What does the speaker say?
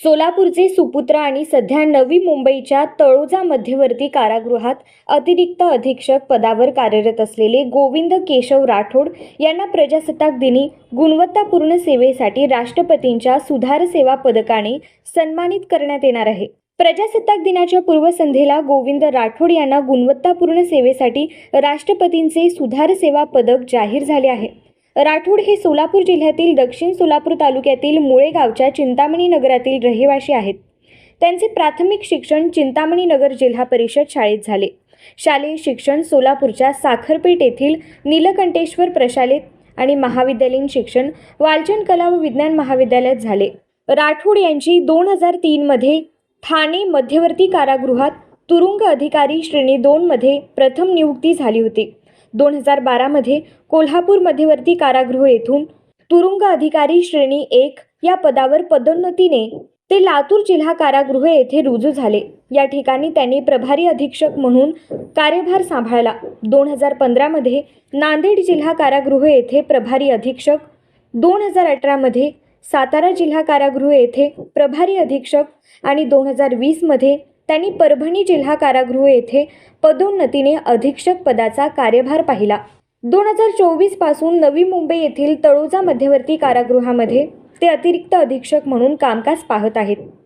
सोलापूरचे सुपुत्र आणि सध्या नवी मुंबईच्या तळोजा मध्यवर्ती कारागृहात अतिरिक्त अधीक्षक पदावर कार्यरत असलेले गोविंद केशव राठोड यांना प्रजासत्ताक दिनी गुणवत्तापूर्ण सेवेसाठी राष्ट्रपतींच्या सुधार सेवा पदकाने सन्मानित करण्यात येणार आहे। प्रजासत्ताक दिनाच्या पूर्वसंध्येला गोविंद राठोड यांना गुणवत्तापूर्ण सेवेसाठी राष्ट्रपतींचे सुधार सेवा पदक जाहीर झाले आहे। राठोड हे सोलापूर जिल्ह्यातील दक्षिण सोलापूर तालुक्यातील मुळे गावच्या चिंतामणी नगरातील रहिवासी आहेत। त्यांचे प्राथमिक शिक्षण चिंतामणी नगर जिल्हा परिषद शाळेत झाले। शालेय शिक्षण सोलापूरच्या साखरपेठ येथील नीलकंठेश्वर प्रशालेत आणि महाविद्यालयीन शिक्षण वालचंद कला व विज्ञान महाविद्यालयात झाले। राठोड यांची 2003 मध्ये ठाणे मध्यवर्ती कारागृहात तुरुंग अधिकारी श्रेणी 2 मध्ये प्रथम नियुक्ती झाली होती। 2012 मध्ये कोल्हापूर मध्यवर्ती कारागृह येथून तुरुंग अधिकारी श्रेणी 1 या पदावर पदोन्नतीने ते लातूर जिल्हा कारागृह येथे रुजू झाले। या ठिकाणी त्यांनी प्रभारी अधीक्षक म्हणून कार्यभार सांभाळला। 2015 मध्ये नांदेड जिल्हा कारागृह येथे प्रभारी अधीक्षक, 2018 मध्ये सातारा जिल्हा कारागृह येथे प्रभारी अधीक्षक आणि 2020 मध्ये त्यांनी परभणी जिल्हा कारागृह येथे पदोन्नतीने अधीक्षक पदाचा कार्यभार पाहिला। 2024 पासून नवी मुंबई येथील तळोजा मध्यवर्ती कारागृहामध्ये ते अतिरिक्त अधीक्षक म्हणून कामकाज पाहत आहेत।